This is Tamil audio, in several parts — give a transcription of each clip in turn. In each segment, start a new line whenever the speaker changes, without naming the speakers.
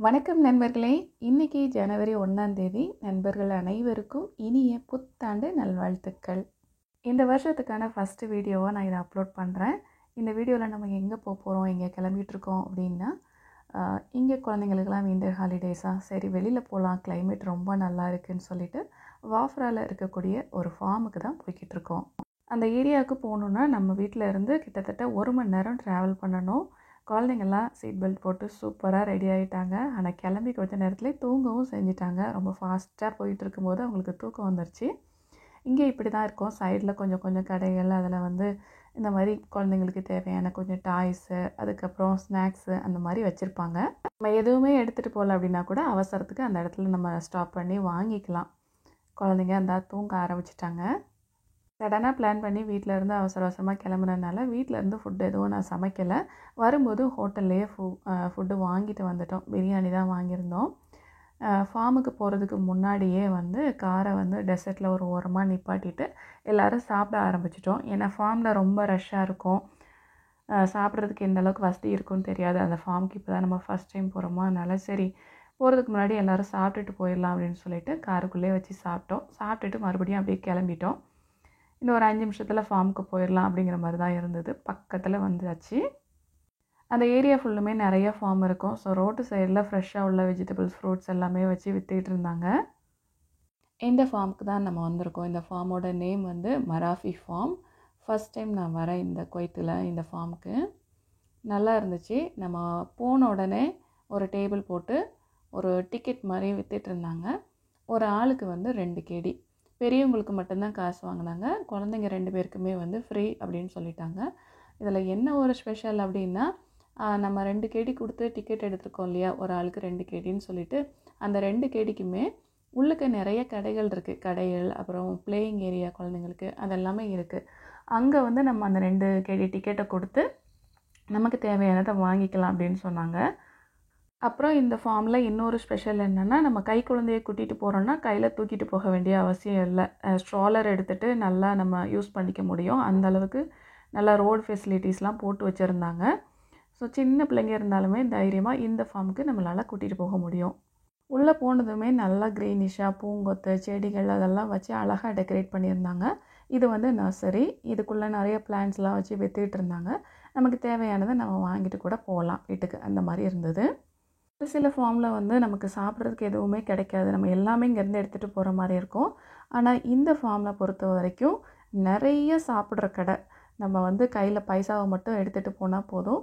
வணக்கம் நண்பர்களே. இன்னைக்கு ஜனவரி 1ஆம் தேதி. நண்பர்கள் அனைவருக்கும் இனிய புத்தாண்டு நல்வாழ்த்துக்கள். இந்த வருஷத்துக்கான ஃபஸ்ட்டு வீடியோவை நான் இதை அப்லோட் பண்ணுறேன். இந்த வீடியோவில் நம்ம எங்கே போகிறோம், எங்கே கிளம்பிகிட்ருக்கோம் அப்படின்னா, இங்கே குழந்தைங்களுக்கெல்லாம் விண்டர் ஹாலிடேஸாக சரி வெளியில் போகலாம், கிளைமேட் ரொம்ப நல்லா இருக்குதுன்னு சொல்லிட்டு வாஃப்ராவில் இருக்கக்கூடிய ஒரு ஃபார்முக்கு தான் போய்கிட்ருக்கோம். அந்த ஏரியாவுக்கு போகணுன்னா நம்ம வீட்டில் இருந்து கிட்டத்தட்ட 1 மணி நேரம் ட்ராவல் பண்ணணும். குழந்தைங்கள்லாம் சீட் பெல்ட் போட்டு சூப்பராக ரெடி ஆகிட்டாங்க. ஆனால் கிளம்பி கொஞ்ச நேரத்துலேயே தூங்கவும் செஞ்சிட்டாங்க. ரொம்ப ஃபாஸ்ட்டாக போயிட்டு இருக்கும்போது அவங்களுக்கு தூக்கம் வந்துருச்சு. இங்கே இப்படி தான் இருக்கும். சைடில் கொஞ்சம் கொஞ்சம் கடைகள், அதில் இந்த மாதிரி குழந்தைங்களுக்கு தேவையான கொஞ்சம் டாய்ஸு, அதுக்கப்புறம் ஸ்நாக்ஸு அந்த மாதிரி வச்சுருப்பாங்க. நம்ம எதுவுமே எடுத்துகிட்டு போகல அப்படின்னா கூட அவசரத்துக்கு அந்த இடத்துல நம்ம ஸ்டாப் பண்ணி வாங்கிக்கலாம். குழந்தைங்க அந்த தூங்க ஆரம்பிச்சிட்டாங்க. சடனாக பிளான் பண்ணி வீட்டிலேருந்து அவசரமாக கிளம்புனதுனால வீட்டிலேருந்து ஃபுட் எதுவும் நான் சமைக்கலை. வரும்போது ஹோட்டல்லையே ஃபுட்டு வாங்கிட்டு வந்துட்டோம். பிரியாணி தான் வாங்கியிருந்தோம். ஃபார்முக்கு போகிறதுக்கு முன்னாடியே காரை டெசர்ட்டில் ஒரு ஓரமாக நிப்பாட்டிட்டு எல்லோரும் சாப்பிட ஆரம்பிச்சிட்டோம். ஏன்னா ஃபார்மில் ரொம்ப ரஷ்ஷாக இருக்கும். சாப்பிட்றதுக்கு எந்த அளவுக்கு வசதி இருக்குன்னு தெரியாது. அந்த ஃபார்முக்கு இப்போ தான் நம்ம ஃபஸ்ட் டைம் போகிறோமா, அதனால் சரி போகிறதுக்கு முன்னாடி எல்லோரும் சாப்பிட்டுட்டு போயிடலாம் அப்படின்னு சொல்லிட்டு காருக்குள்ளேயே வச்சு சாப்பிட்டோம். சாப்பிட்டுட்டு மறுபடியும் அப்படியே கிளம்பிட்டோம். இன்னும் ஒரு 5 நிமிஷத்தில் ஃபார்முக்கு போயிடலாம் அப்படிங்கிற மாதிரி தான் இருந்தது. பக்கத்தில் வந்தாச்சு. அந்த ஏரியா ஃபுல்லுமே நிறைய ஃபார்ம் இருக்கும். ஸோ ரோட்டு சைடில் ஃப்ரெஷ்ஷாக உள்ள வெஜிடபிள்ஸ், ஃப்ரூட்ஸ் எல்லாமே வச்சு விற்றுக்கிட்டு இருந்தாங்க. இந்த ஃபார்முக்கு தான் நம்ம வந்திருக்கோம். இந்த ஃபார்மோட நேம் மராஃபி ஃபார்ம். ஃபஸ்ட் டைம் நான் வரேன் இந்த குவைத்தில் இந்த ஃபார்முக்கு. நல்லா இருந்துச்சு. நம்ம போன உடனே ஒரு டேபிள் போட்டு ஒரு டிக்கெட் மாதிரி விற்றுட்டு இருந்தாங்க. ஒரு ஆளுக்கு 2 கேடி. பெரியவங்களுக்கு மட்டும்தான் காசு வாங்கினாங்க. குழந்தைங்க 2 பேருக்குமே ஃப்ரீ அப்படின்னு சொல்லிட்டாங்க. இதில் என்ன ஒரு ஸ்பெஷல் அப்படின்னா, நம்ம 2 கேடி கொடுத்து டிக்கெட் எடுத்துருக்கோம் இல்லையா, ஒரு ஆளுக்கு 2 கேடின்னு சொல்லிட்டு அந்த 2 கேடிக்குமே உள்ளுக்கு நிறைய கடைகள் இருக்குது. கடைகள், அப்புறம் பிளேயிங் ஏரியா குழந்தைங்களுக்கு அதெல்லாமே இருக்குது. அங்கே நம்ம அந்த 2 கேடி டிக்கெட்டை கொடுத்து நமக்கு தேவையானதை வாங்கிக்கலாம் அப்படின்னு சொன்னாங்க. அப்புறம் இந்த ஃபார்மில் இன்னொரு ஸ்பெஷல் என்னென்னா, நம்ம கை குழந்தையை கூட்டிகிட்டு போகிறோன்னா கையில் தூக்கிட்டு போக வேண்டிய அவசியம் இல்லை. ஸ்ட்ராலர் எடுத்துகிட்டு நல்லா நம்ம யூஸ் பண்ணிக்க முடியும். அந்தளவுக்கு நல்லா ரோடு ஃபெசிலிட்டிஸ்லாம் போட்டு வச்சுருந்தாங்க. ஸோ சின்ன பிள்ளைங்க இருந்தாலுமே தைரியமாக இந்த ஃபார்முக்கு நம்மளால் கூட்டிகிட்டு போக முடியும். உள்ளே போனதுமே நல்லா க்ரீனிஷாக பூங்கொத்து, செடிகள் அதெல்லாம் வச்சு அழகாக டெக்கரேட் பண்ணியிருந்தாங்க. இது நர்சரி. இதுக்குள்ளே நிறைய பிளான்ட்ஸ்லாம் வச்சு விற்றுக்கிட்டு இருந்தாங்க. நமக்கு தேவையானதை நம்ம வாங்கிட்டு கூட போகலாம் வீட்டுக்கு, அந்த மாதிரி இருந்தது. ஒரு சில ஃபார்மில் நமக்கு சாப்பிட்றதுக்கு எதுவுமே கிடைக்காது. நம்ம எல்லாமே இங்கேருந்து எடுத்துகிட்டு போகிற மாதிரி இருக்கும். ஆனால் இந்த ஃபார்மில் பொறுத்த வரைக்கும் நிறைய சாப்பிட்ற கடை. நம்ம கையில் பைசாவை மட்டும் எடுத்துகிட்டு போனால் போதும்.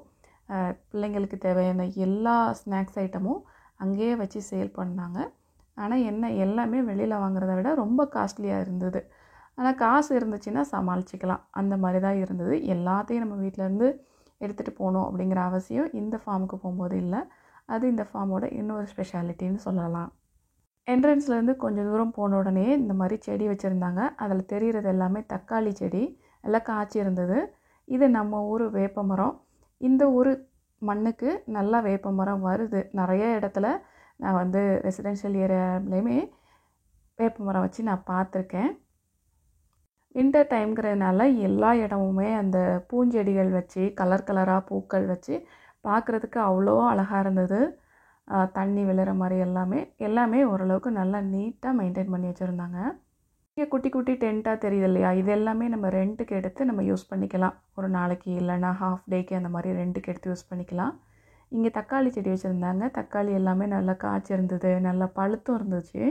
பிள்ளைங்களுக்கு தேவையான எல்லா ஸ்நாக்ஸ் ஐட்டமும் அங்கேயே வச்சு சேல் பண்ணாங்க. ஆனால் என்ன, எல்லாமே வெளியில் வாங்குறத விட ரொம்ப காஸ்ட்லியாக இருந்தது. ஆனால் காசு இருந்துச்சுன்னா சமாளிச்சிக்கலாம், அந்த மாதிரி தான் இருந்தது. எல்லாத்தையும் நம்ம வீட்டிலேருந்து எடுத்துகிட்டு போகணும் அப்படிங்கிற அவசியம் இந்த ஃபார்முக்கு போகும்போது இல்லை. அது இந்த ஃபார்மோட இன்னொரு ஸ்பெஷாலிட்டின்னு சொல்லலாம். என்ட்ரன்ஸ்லேருந்து கொஞ்சம் தூரம் போன உடனே இந்த மாதிரி செடி வச்சுருந்தாங்க. அதில் தெரிகிறது எல்லாமே தக்காளி செடி எல்லாம் காய்ச்சி இருந்தது. இது நம்ம ஊர் வேப்ப மரம். இந்த ஊர் மண்ணுக்கு நல்லா வேப்ப மரம் வருது. நிறைய இடத்துல நான் ரெசிடென்ஷியல் ஏரியாவிலையுமே வேப்ப மரம் வச்சு நான் பார்த்துருக்கேன். வின்டர் டைம்ங்கிறதுனால எல்லா இடமுமே அந்த பூஞ்செடிகள் வச்சு கலர் கலராக பூக்கள் வச்சு பார்க்குறதுக்கு அவ்வளோ அழகாக இருந்தது. தண்ணி விழுற மாதிரி எல்லாமே ஓரளவுக்கு நல்லா நீட்டாக மெயின்டைன் பண்ணி வச்சுருந்தாங்க. இங்கே குட்டி குட்டி டென்ட்டாக தெரியுது இல்லையா, இது எல்லாமே நம்ம ரெண்ட்டுக்கு எடுத்து நம்ம யூஸ் பண்ணிக்கலாம். ஒரு நாளைக்கு இல்லைனா ஹாஃப் டேக்கு அந்த மாதிரி ரெண்ட்டுக்கு எடுத்து யூஸ் பண்ணிக்கலாம். இங்கே தக்காளி செடி வச்சுருந்தாங்க. தக்காளி எல்லாமே நல்லா காய்ச்சிருந்தது, நல்லா பழுத்தும் இருந்துச்சு.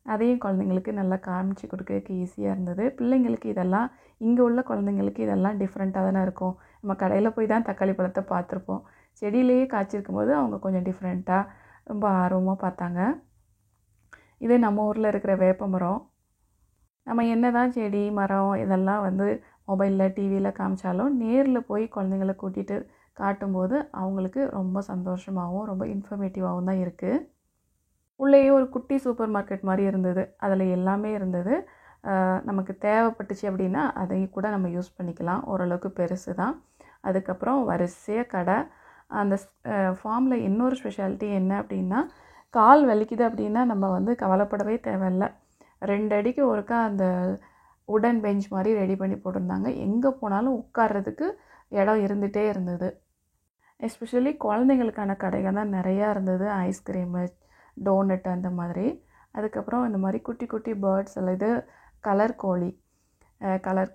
அதையும் குழந்தைங்களுக்கு நல்லா காமிச்சு கொடுக்கறதுக்கு ஈஸியாக இருந்தது. பிள்ளைங்களுக்கு இதெல்லாம், இங்கே உள்ள குழந்தைங்களுக்கு இதெல்லாம் டிஃப்ரெண்ட்டாக தானே இருக்கும். நம்ம கடையில் போய் தான் தக்காளி பழத்தை பார்த்துருப்போம். செடியிலேயே காய்ச்சிருக்கும் போது அவங்க கொஞ்சம் டிஃப்ரெண்ட்டாக ரொம்ப ஆர்வமாக பார்த்தாங்க. இதே நம்ம ஊரில் இருக்கிற வேப்ப மரம், நம்ம என்ன தான் செடி மரம் இதெல்லாம் மொபைலில் டிவியில் காமிச்சாலும் நேரில் போய் குழந்தைங்களை கூட்டிகிட்டு காட்டும்போது அவங்களுக்கு ரொம்ப சந்தோஷமாகவும் ரொம்ப இன்ஃபர்மேட்டிவாகவும் தான் இருக்குது. உள்ளேயே ஒரு குட்டி சூப்பர் மார்க்கெட் மாதிரி இருந்தது. அதில் எல்லாமே இருந்தது. நமக்கு தேவைப்பட்டுச்சு அப்படின்னா அதையும் கூட நம்ம யூஸ் பண்ணிக்கலாம். ஓரளவுக்கு பெருசு தான். அதுக்கப்புறம் வரிசையாக கடை. அந்த ஃபார்மில் இன்னொரு ஸ்பெஷாலிட்டி என்ன அப்படின்னா, கால் வலிக்குது அப்படின்னா நம்ம கவலைப்படவே தேவையில்லை. 2 அடிக்கு ஒருக்கா அந்த உடன் பெஞ்ச் மாதிரி ரெடி பண்ணி போட்டிருந்தாங்க. எங்கே போனாலும் உட்கார்றதுக்கு இடம் இருந்துகிட்டே இருந்தது. எஸ்பெஷலி குழந்தைங்களுக்கான கடைகள் தான் நிறையா இருந்தது. ஐஸ்கிரீமு, டோனட் அந்த மாதிரி. அதுக்கப்புறம் இந்த மாதிரி குட்டி குட்டி பேர்ட்ஸ் எல்லாம், இது கலர்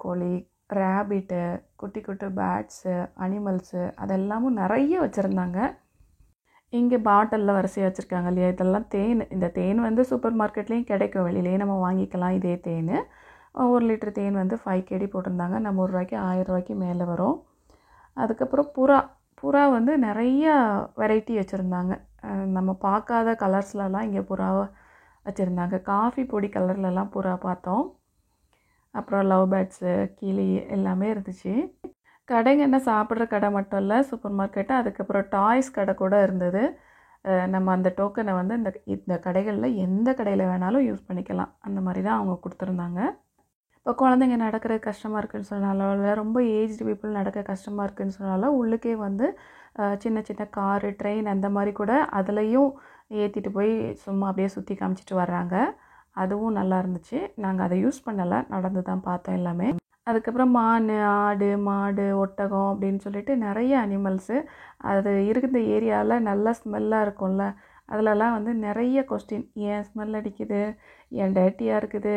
கோழி, ரேபிட்டு, குட்டி குட்டி பேட்ஸு, அனிமல்ஸு அதெல்லாமும் நிறைய வச்சுருந்தாங்க. இங்கே பாட்டிலில் வரிசையாக வச்சுருக்காங்க இல்லையா, இதெல்லாம் தேன். இந்த தேன் வந்து சூப்பர் மார்க்கெட்லேயும் கிடைக்கும், வெளியிலேயே நம்ம வாங்கிக்கலாம் இதே தேன். 1 லிட்டர் தேன் வந்து 5 kg போட்டிருந்தாங்க. நம்ம ரூபாய்க்கு 1000 ரூபாய்க்கு மேலே வரும். அதுக்கப்புறம் புறா வந்து நிறைய வெரைட்டி வச்சுருந்தாங்க. நம்ம பார்க்காத கலர்ஸ்லலாம் இங்கே புறாவை வச்சுருந்தாங்க. காஃபி பொடி கலர்லலாம் புறா பார்த்தோம். அப்புறம் லவ் பேர்ட்ஸு, கிளி எல்லாமே இருந்துச்சு. கடைங்க என்ன சாப்பிட்ற கடை மட்டும் இல்லை, சூப்பர் மார்க்கெட்டு. அதுக்கப்புறம் டாய்ஸ் கடை கூட இருந்தது. நம்ம அந்த டோக்கனை வந்து இந்த கடைகளில் எந்த கடையில் வேணாலும் யூஸ் பண்ணிக்கலாம், அந்த மாதிரி தான் அவங்க கொடுத்துருந்தாங்க. இப்போ குழந்தைங்க நடக்கிற கஷ்டமாக இருக்குதுன்னு சொன்னாலும், இல்லை ரொம்ப ஏஜ்டு பீப்புள் நடக்க கஷ்டமாக இருக்குதுன்னு சொன்னாலும், உள்ளுக்கே வந்து சின்ன சின்ன காரு, ட்ரெயின் அந்த மாதிரி கூட அதுலேயும் ஏற்றிட்டு போய் சும்மா அப்படியே சுற்றி காமிச்சிட்டு வர்றாங்க. அதுவும் நல்லா இருந்துச்சு. நாங்கள் அதை யூஸ் பண்ணலை, நடந்து தான் பார்த்தோம் எல்லாமே. அதுக்கப்புறம் மான், ஆடு, மாடு, ஒட்டகம் அப்படின்னு சொல்லிட்டு நிறைய அனிமல்ஸு. அது இருக்கிற ஏரியாவில் நல்லா ஸ்மெல்லாக இருக்கும்ல, அதிலலாம் வந்து நிறைய கொஸ்டின். ஏன் ஸ்மெல் அடிக்குது, ஏன் டர்ட்டியாக இருக்குது,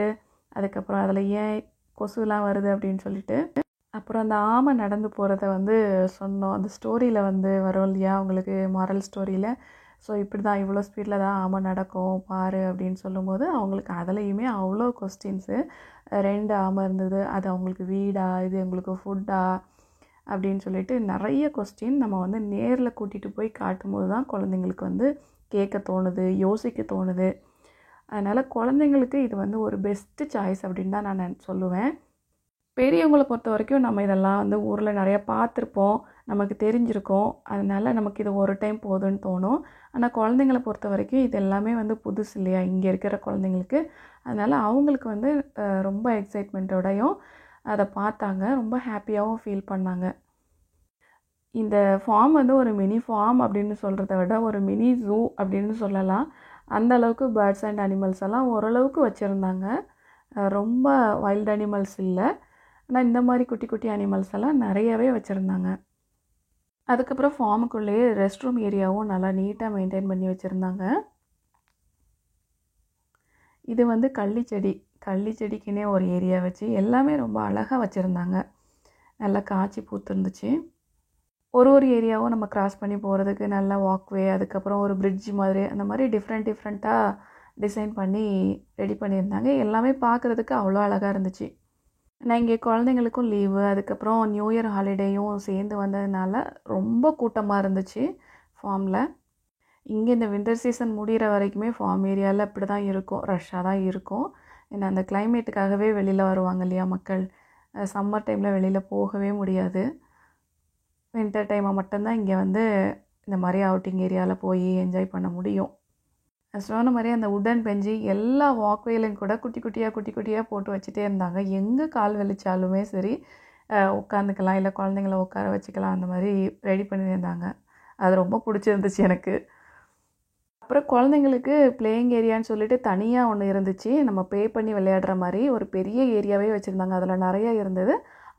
அதுக்கப்புறம் அதில் ஏன் கொசுலாம் வருது அப்படின்னு சொல்லிட்டு. அப்புறம் அந்த ஆமை நடந்து போகிறத வந்து சொன்னோம். அந்த ஸ்டோரியில் வந்து வரும் இல்லையா உங்களுக்கு, மாரல் ஸ்டோரியில். ஸோ இப்படி தான், இவ்வளோ ஸ்பீடில் தான் ஆமை நடக்கும் பாரு அப்படின்னு சொல்லும்போது அவங்களுக்கு அதுலேயுமே அவ்வளோ கொஸ்டின்ஸு. 2 ஆமை இருந்தது, அது அவங்களுக்கு வீடா, இது அவங்களுக்கு ஃபுட்டா அப்படின்னு சொல்லிட்டு நிறைய கொஸ்டின். நம்ம வந்து நேரில் கூட்டிகிட்டு போய் காட்டும்போது தான் குழந்தைங்களுக்கு வந்து கேட்க தோணுது, யோசிக்க தோணுது. அதனால் குழந்தைங்களுக்கு இது வந்து ஒரு பெஸ்ட்டு சாய்ஸ் அப்படின்னு தான் நான் சொல்லுவேன். பெரியவங்களை பொறுத்த வரைக்கும் நம்ம இதெல்லாம் வந்து ஊரில் நிறையா பார்த்துருப்போம், நமக்கு தெரிஞ்சிருக்கோம். அதனால் நமக்கு இது ஒரு டைம் போதும்னு தோணும். ஆனால் குழந்தைங்கள பொறுத்த வரைக்கும் இது எல்லாமே வந்து புதுசு இல்லையா இங்கே இருக்கிற குழந்தைங்களுக்கு. அதனால் அவங்களுக்கு வந்து ரொம்ப எக்ஸைட்மெண்ட்டோடையும் அதை பார்த்தாங்க, ரொம்ப ஹாப்பியாகவும் ஃபீல் பண்ணாங்க. இந்த ஃபார்ம் வந்து ஒரு மினி ஃபார்ம் அப்படின்னு சொல்கிறத விட ஒரு மினி ஜூ அப்படின்னு சொல்லலாம். அந்த அளவுக்கு பேர்ட்ஸ் அண்ட் அனிமல்ஸ் எல்லாம் ஓரளவுக்கு வச்சுருந்தாங்க. ரொம்ப வைல்ட் அனிமல்ஸ் இல்லை, ஆனால் இந்த மாதிரி குட்டி குட்டி அனிமல்ஸ் எல்லாம் நிறையவே வச்சுருந்தாங்க. அதுக்கப்புறம் ஃபார்முக்குள்ளேயே ரெஸ்ட் ரூம் ஏரியாவும் நல்லா நீட்டாக மெயின்டைன் பண்ணி வச்சுருந்தாங்க. இது வந்து கள்ளிச்செடிக்குன்னே ஒரு ஏரியா வச்சு எல்லாமே ரொம்ப அழகாக வச்சுருந்தாங்க. நல்லா காய்ச்சி பூத்துருந்துச்சு. ஒரு ஏரியாவும் நம்ம கிராஸ் பண்ணி போகிறதுக்கு நல்ல வாக்வே, அதுக்கப்புறம் ஒரு பிரிட்ஜ் மாதிரி, அந்த மாதிரி டிஃப்ரெண்ட்டாக டிசைன் பண்ணி ரெடி பண்ணியிருந்தாங்க. எல்லாமே பார்க்குறதுக்கு அவ்வளோ அழகாக இருந்துச்சு. நான் இங்கே குழந்தைங்களுக்கும் லீவு, அதுக்கப்புறம் நியூ இயர் ஹாலிடேயும் சேர்ந்து வந்ததுனால ரொம்ப கூட்டமாக இருந்துச்சு ஃபார்மில். இங்கே இந்த வின்டர் சீசன் முடிகிற வரைக்குமே ஃபார்ம் ஏரியாவில் இப்படி தான் இருக்கும், ரஷ்ஷாக தான் இருக்கும். ஏன்னா அந்த கிளைமேட்டுக்காகவே வெளியில் வருவாங்க இல்லையா மக்கள். சம்மர் டைமில் வெளியில் போகவே முடியாது. வின்டர் டைமை மட்டும்தான் இங்கே வந்து இந்த மாதிரி அவுட்டிங் ஏரியாவில் போய் என்ஜாய் பண்ண முடியும். சொன்ன மாதிரி அந்த உடன் பெஞ்சு எல்லா வாக்வேலையும் கூட குட்டி குட்டியாக போட்டு வச்சுட்டே இருந்தாங்க. எங்கே கால் வலிச்சாலுமே சரி உட்காந்துக்கலாம், இல்லை குழந்தைங்கள உட்கார வச்சுக்கலாம், அந்த மாதிரி ரெடி பண்ணியிருந்தாங்க. அது ரொம்ப பிடிச்சிருந்துச்சு எனக்கு. அப்புறம் குழந்தைங்களுக்கு பிளேயிங் ஏரியான்னு சொல்லிட்டு தனியாக ஒன்று இருந்துச்சு, நம்ம பே பண்ணி விளையாடுற மாதிரி ஒரு பெரிய ஏரியாவே வச்சுருந்தாங்க. அதில் நிறையா இருந்தது.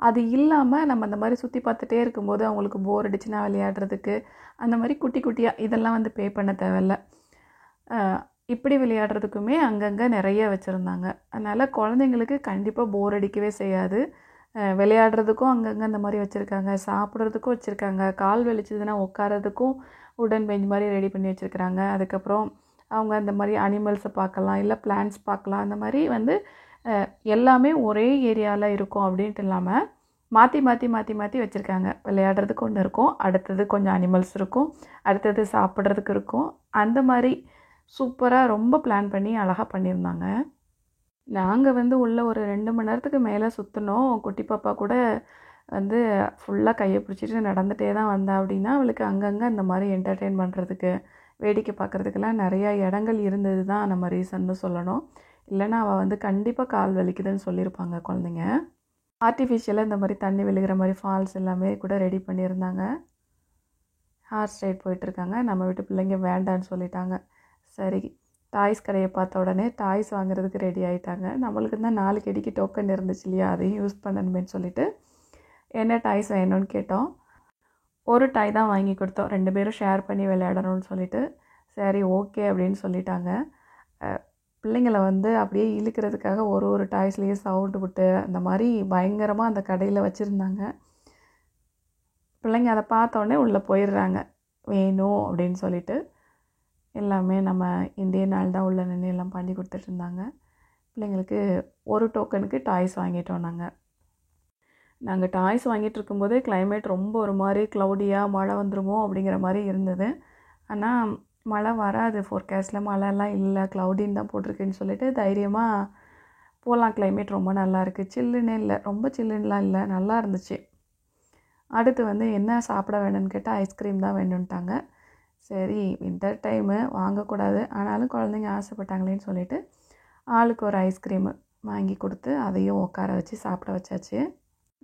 அது இல்லாமல் நம்ம அந்த மாதிரி சுற்றி பார்த்துட்டே இருக்கும்போது அவங்களுக்கு போர் அடிச்சுன்னா விளையாடுறதுக்கு அந்த மாதிரி குட்டியாக இதெல்லாம் வந்து பே பண்ண தேவையில்ல. இப்படி விளையாடுறதுக்குமே அங்கங்கே நிறைய வச்சுருந்தாங்க. அதனால் குழந்தைங்களுக்கு கண்டிப்பாக போர் அடிக்கவே செய்யாது. விளையாடுறதுக்கும் அங்கங்கே அந்த மாதிரி வச்சுருக்காங்க, சாப்பிட்றதுக்கும் வச்சுருக்காங்க, கால் வலிச்சதுன்னா உட்காரதுக்கும் உடன் பெஞ்ச் மாதிரி ரெடி பண்ணி வச்சுருக்குறாங்க. அதுக்கப்புறம் அவங்க அந்த மாதிரி அனிமல்ஸை பார்க்கலாம், இல்லை பிளான்ட்ஸ் பார்க்கலாம். அந்த மாதிரி வந்து எல்லாமே ஒரே ஏரியாவில் இருக்கும் அப்படின்ட்டு இல்லாமல் மாற்றி வச்சுருக்காங்க. விளையாடுறதுக்கு ஒன்று இருக்கும், அடுத்தது கொஞ்சம் அனிமல்ஸ் இருக்கும், அடுத்தது சாப்பிட்றதுக்கு இருக்கும். அந்த மாதிரி சூப்பராக ரொம்ப பிளான் பண்ணி அழகாக பண்ணியிருந்தாங்க. நாங்கள் வந்து உள்ளே ஒரு 2 மணி நேரத்துக்கு மேலே சுற்றினோம். குட்டி பாப்பா கூட வந்து ஃபுல்லாக கையை பிடிச்சிட்டு நடந்துகிட்டே தான் வந்தா. அப்படின்னா அவளுக்கு அங்கங்கே இந்த மாதிரி என்டர்டெயின் பண்ணுறதுக்கு, வேடிக்கை பார்க்குறதுக்கெல்லாம் நிறையா இடங்கள் இருந்தது தான் நம்ம ரீசன்னு சொல்லணும். இல்லைன்னா அவள் வந்து கண்டிப்பாக கால் வலிக்குதுன்னு சொல்லியிருப்பாங்க குழந்தைங்க. ஆர்டிஃபிஷியலாக இந்த மாதிரி தண்ணி விழுகிற மாதிரி ஃபால்ஸ் எல்லாமே கூட ரெடி பண்ணியிருந்தாங்க. ஹார்ஸ் ரைட் போயிட்டுருக்காங்க. நம்ம வீட்டு பிள்ளைங்க வேண்டான்னு சொல்லிட்டாங்க. சரி, டாய்ஸ் கடையை பார்த்த உடனே டாய்ஸ் வாங்குறதுக்கு ரெடி ஆகிட்டாங்க. நம்மளுக்கு தான் 4 கெடிக்கு டோக்கன் இருந்துச்சு இல்லையா, அதையும் யூஸ் பண்ணணுமேன்னு சொல்லிட்டு என்ன டாய்ஸ் வேணும்னு கேட்டோம். ஒரு டாய் தான் வாங்கி கொடுத்தோம். 2 பேரும் ஷேர் பண்ணி விளையாடணும்னு சொல்லிட்டு. சரி ஓகே அப்படின்னு சொல்லிட்டாங்க. பிள்ளைங்கள வந்து அப்படியே இழுக்கிறதுக்காக ஒரு டாய்ஸ்லேயே சவுண்டு விட்டு அந்த மாதிரி பயங்கரமாக அந்த கடையில் வச்சுருந்தாங்க. பிள்ளைங்க அதை பார்த்தோன்னே உள்ளே போயிடுறாங்க வேணும் அப்படின்னு சொல்லிட்டு. எல்லாமே நம்ம இந்தியன் ஆள் தான் உள்ளே நின்று எல்லாம் பண்ணி கொடுத்துட்ருந்தாங்க. பிள்ளைங்களுக்கு ஒரு டோக்கனுக்கு டாய்ஸ் வாங்கிட்டோம். நாங்கள் டாய்ஸ் வாங்கிட்டு இருக்கும்போதே கிளைமேட் ரொம்ப ஒரு மாதிரி க்ளவுடியாக மழை வந்துடுமோ அப்படிங்கிற மாதிரி இருந்தது. ஆனால் மழை வராது, ஃபோர்காஸ்ட்டில் மழைலாம் இல்லை, க்ளவுடின்னு தான் போட்டிருக்குன்னு சொல்லிட்டு தைரியமாக போகலாம். கிளைமேட் ரொம்ப நல்லா இருக்குது, சில்லுன்னே இல்லை, ரொம்ப சில்லுன்னெலாம் இல்லை, நல்லா இருந்துச்சு. அடுத்து வந்து என்ன சாப்பிட வேணும்னு கேட்டால் ஐஸ்கிரீம் தான் வேணும்ட்டாங்க. சரி வின்டர் டைமு வாங்கக்கூடாது, ஆனாலும் குழந்தைங்க ஆசைப்பட்டாங்களேன்னு சொல்லிட்டு ஆளுக்கு ஒரு ஐஸ்கிரீமு வாங்கி கொடுத்து அதையும் உட்கார வச்சு சாப்பிட வச்சாச்சு.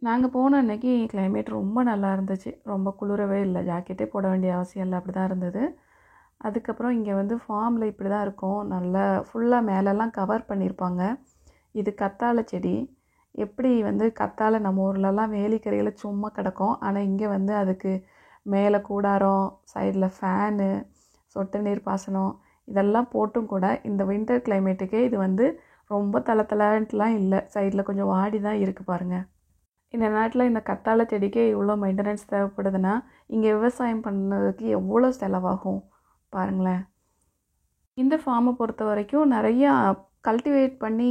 நாங்கள் போன அன்றைக்கி கிளைமேட் ரொம்ப நல்லா இருந்துச்சு, ரொம்ப குளிரவே இல்லை, ஜாக்கெட்டே போட வேண்டிய அவசியம் இல்லை, அப்படி தான் இருந்தது. அதுக்கப்புறம் இங்கே வந்து ஃபார்மில் இப்படி தான் இருக்கும், நல்லா ஃபுல்லாக மேலெல்லாம் கவர் பண்ணியிருப்பாங்க. இது கத்தாழை செடி. எப்படி வந்து கத்தாழை நம்ம ஊர்லலாம் வேலிக்கரையில் சும்மா கிடக்கும், ஆனால் இங்கே வந்து அதுக்கு மேலே கூடாரம், சைடில் ஃபேனு, சொட்டு நீர் பாசனம் இதெல்லாம் போட்டும் கூட இந்த வின்டர் கிளைமேட்டுக்கே இது வந்து ரொம்ப தளத்தலான்ட்டுலாம் இல்லை, சைடில் கொஞ்சம் வாடி தான் இருக்குது பாருங்கள். இந்த நாட்டில் இந்த கத்தாழை செடிக்கே இவ்வளோ மெயின்டெனன்ஸ் தேவைப்படுதுன்னா இங்கே விவசாயம் பண்ணுறதுக்கு எவ்வளோ செலவாகும் பாருங்களேன். இந்த ஃபார்மை பொறுத்த வரைக்கும் நிறையா கல்டிவேட் பண்ணி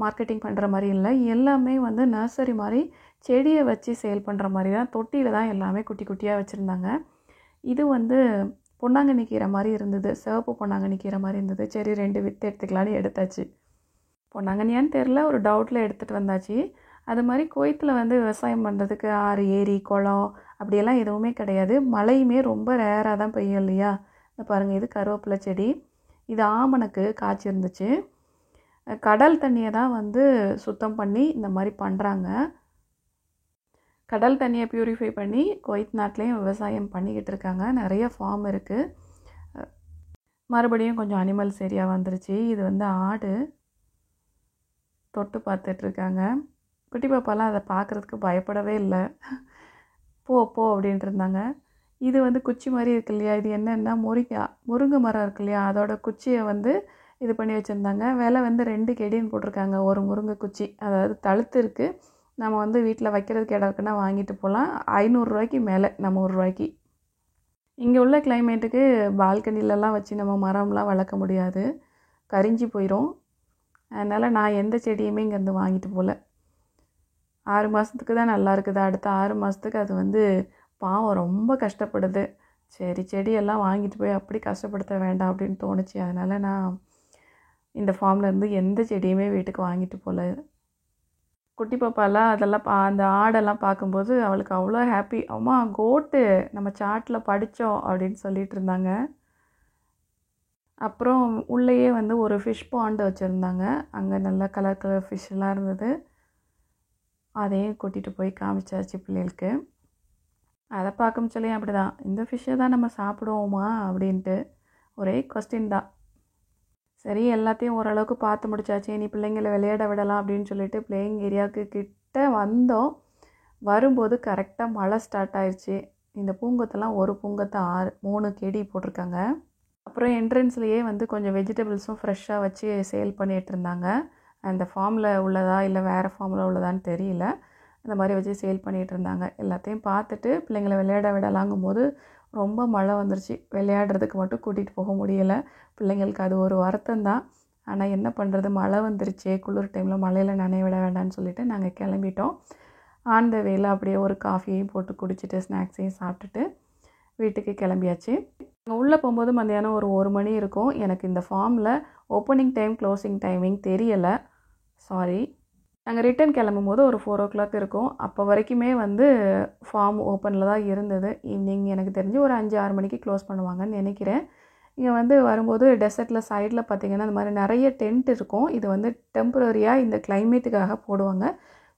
மார்க்கெட்டிங் பண்ணுற மாதிரி இல்லை, எல்லாமே வந்து நர்சரி மாதிரி செடியை வச்சு சேல் பண்ணுற மாதிரி தான். தொட்டியில் தான் எல்லாமே குட்டி குட்டியாக வச்சுருந்தாங்க. இது வந்து பொன்னாங்கண்ணி கீரை மாதிரி இருந்தது, சிவப்பு பொன்னாங்கண்ணி கீரை மாதிரி இருந்தது. சரி 2 வித்து எடுத்துக்கலான்னு எடுத்தாச்சு. பொன்னாங்கண்ணியான்னு தெரில, ஒரு டவுட்டில் எடுத்துகிட்டு வந்தாச்சு. அது மாதிரி குவைத்தில் வந்து விவசாயம் பண்ணுறதுக்கு ஆறு, ஏரி, குளம் அப்படியெல்லாம் எதுவுமே கிடையாது. மழையுமே ரொம்ப ரேராக தான் பெய்யும் இல்லையா. இந்த பாருங்கள், இது கருவேப்பிலை செடி, இது ஆமணக்கு காய்ச்சிருந்துச்சு. கடல் தண்ணியை தான் வந்து சுத்தம் பண்ணி இந்த மாதிரி பண்ணுறாங்க. கடல் தண்ணியை ப்யூரிஃபை பண்ணி குவைத் நாட்டிலையும் விவசாயம் பண்ணிக்கிட்டு இருக்காங்க. நிறைய ஃபார்ம் இருக்குது. மறுபடியும் கொஞ்சம் அனிமல்ஸ் ஏரியா வந்துருச்சு. இது வந்து ஆடு தொட்டு பார்த்துட்ருக்காங்க. குட்டி பாப்பாலாம் அதை பார்க்குறதுக்கு பயப்படவே இல்லை, போ போ அப்படின்ட்டு இருந்தாங்க. இது வந்து குச்சி மாதிரி இருக்கு இல்லையா, இது என்னென்னா முருங்கை மரம் இருக்கு இல்லையா, அதோட குச்சியை வந்து இது பண்ணி வச்சுருந்தாங்க. விலை வந்து 2 கெடின்னு போட்டிருக்காங்க. ஒரு முருங்கை குச்சி, அதாவது தழுத்து இருக்குது, நம்ம வந்து வீட்டில் வைக்கிறதுக்கு இடம் இருக்குன்னா வாங்கிட்டு போகலாம். 500 ரூபாய்க்கு மேலே நம்ம ரூபாய்க்கு. இங்கே உள்ள கிளைமேட்டுக்கு பால்கனிலலாம் வச்சு நம்ம மரம்லாம் வளர்க்க முடியாது, கரிஞ்சி போயிடும். அதனால் நான் எந்த செடியுமே இங்கேருந்து வாங்கிட்டு போகல. 6 மாதத்துக்கு தான் நல்லா இருக்குது, அடுத்த 6 மாதத்துக்கு அது வந்து பாவம் ரொம்ப கஷ்டப்படுது. சரி செடியெல்லாம் வாங்கிட்டு போய் அப்படி கஷ்டப்படுத்த வேண்டாம் அப்படின்னு தோணுச்சு. அதனால் நான் இந்த ஃபார்ம்லேருந்து எந்த செடியுமே வீட்டுக்கு வாங்கிட்டு போகல. குட்டி பாப்பாலாம் அதெல்லாம் அந்த ஆடெல்லாம் பார்க்கும்போது அவளுக்கு அவ்வளோ ஹாப்பி. அம்மா கோட்டு நம்ம சாட்டில் படித்தோம் அப்படின்னு சொல்லிட்டு இருந்தாங்க. அப்புறம் உள்ளேயே வந்து ஒரு ஃபிஷ் பாண்டு வச்சுருந்தாங்க, அங்கே நல்லா கலர் கலர் ஃபிஷ்ஷெல்லாம் இருந்தது. அதையும் கூட்டிகிட்டு போய் காமிச்சாச்சு பிள்ளைகளுக்கு. அதை பார்க்கும் சொல்லி அப்படி தான், இந்த ஃபிஷ்ஷை தான் நம்ம சாப்பிடுவோமா அப்படின்ட்டு ஒரே கொஸ்டின் தான். சரி எல்லாத்தையும் ஓரளவுக்கு பார்த்து முடிச்சாச்சு, இனி பிள்ளைங்களை விளையாட விடலாம் அப்படின்னு சொல்லிட்டு பிளேயிங் ஏரியாவுக்கு கிட்ட வந்தோம். வரும்போது கரெக்டாக மழை ஸ்டார்ட் ஆயிடுச்சு. இந்த பூங்கொத்தெல்லாம் ஒரு பூங்கொத்தை 3 கெடி போட்டிருக்காங்க. அப்புறம் என்ட்ரன்ஸ்லேயே வந்து கொஞ்சம் வெஜிடபிள்ஸும் ஃப்ரெஷ்ஷாக வச்சு சேல் பண்ணிகிட்டு இருந்தாங்க. அந்த ஃபார்மில் உள்ளதா இல்லை வேறு ஃபார்மில் உள்ளதான்னு தெரியல, அந்த மாதிரி வச்சு சேல் பண்ணிகிட்டு இருந்தாங்க. எல்லாத்தையும் பார்த்துட்டு பிள்ளைங்களை விளையாட விடலாங்கும் போது ரொம்ப மழை வந்துருச்சு. விளையாடுறதுக்கு மட்டும் கூட்டிகிட்டு போக முடியலை. பிள்ளைங்களுக்கு அது ஒரு வருத்தம் தான், ஆனால் என்ன பண்ணுறது, மழை வந்துருச்சு, குளிர் டைமில் மழையில் நனைய விட வேண்டாம்னு சொல்லிவிட்டு நாங்கள் கிளம்பிட்டோம். ஆன் த வேல அப்படியே ஒரு காஃபியையும் போட்டு குடிச்சிட்டு ஸ்நாக்ஸையும் சாப்பிட்டுட்டு வீட்டுக்கு கிளம்பியாச்சு. நாங்கள் உள்ளே போகும்போது மத்தியானம் ஒரு 1 மணி இருக்கும். எனக்கு இந்த ஃபார்மில் ஓப்பனிங் டைம் க்ளோசிங் டைமிங் தெரியலை, சாரி. நாங்கள் ரிட்டன் கிளம்பும்போது ஒரு 4 o'clock இருக்கும். அப்போ வரைக்குமே வந்து ஃபார்ம் ஓப்பனில் தான் இருந்தது. ஈவினிங் எனக்கு தெரிஞ்சு ஒரு 5-6 மணிக்கு க்ளோஸ் பண்ணுவாங்கன்னு நினைக்கிறேன். இங்கே வந்து வரும்போது டெசர்ட்டில் சைடில் பார்த்திங்கன்னா இந்த மாதிரி நிறைய டென்ட் இருக்கும். இது வந்து டெம்பரரியாக இந்த கிளைமேட்டுக்காக போடுவாங்க.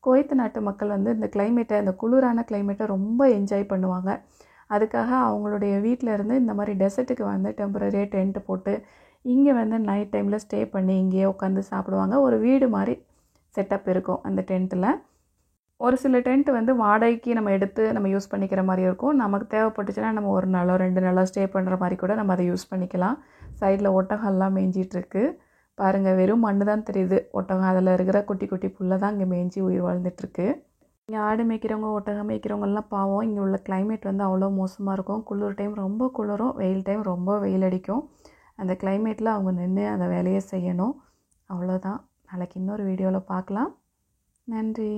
குவைத் நாட்டு மக்கள் வந்து இந்த கிளைமேட்டை, இந்த குளிரான கிளைமேட்டை ரொம்ப என்ஜாய் பண்ணுவாங்க. அதுக்காக அவங்களுடைய வீட்டில் இருந்து இந்த மாதிரி டெசர்ட்டுக்கு வந்து டெம்பரரியாக டென்ட்டு போட்டு இங்கே வந்து நைட் டைமில் ஸ்டே பண்ணி இங்கேயே உட்காந்து சாப்பிடுவாங்க. ஒரு வீடு மாதிரி செட்டப் இருக்கும் அந்த டென்ட்டில். ஒரு சில டென்ட் வந்து வாடகைக்கு நம்ம எடுத்து நம்ம யூஸ் பண்ணிக்கிற மாதிரி இருக்கும். நமக்கு தேவைப்பட்டுச்சுன்னா நம்ம 1 நாளோ 2 நாளோ ஸ்டே பண்ணுற மாதிரி கூட நம்ம அதை யூஸ் பண்ணிக்கலாம். சைடில் ஒட்டகம்லாம் மேய்ஞ்சிட்ருக்கு. பாருங்கள், வெறும் மண்ணு தான் தெரியுது. ஒட்டகம் அதில் இருக்கிற குட்டி குட்டி புல்லை தான் இங்கே மேய்ஞ்சி உயிர் வாழ்ந்துட்டுருக்கு. இங்கே ஆடு மேய்க்கிறவங்க, ஒட்டகம் மேய்க்கிறவங்கலாம் பாவம். இங்கே உள்ள கிளைமேட் வந்து அவ்வளோ மோசமாக இருக்கும். குளிர் டைம் ரொம்ப குளிரும், வெயில் டைம் ரொம்ப வெயில் அடிக்கும். அந்த கிளைமேட்டில் அவங்க நின்று அந்த வேலையை செய்யணும். அவ்வளோதான். நாளைக்கு இன்னொரு வீடியோவில் பார்க்கலாம். நன்றி.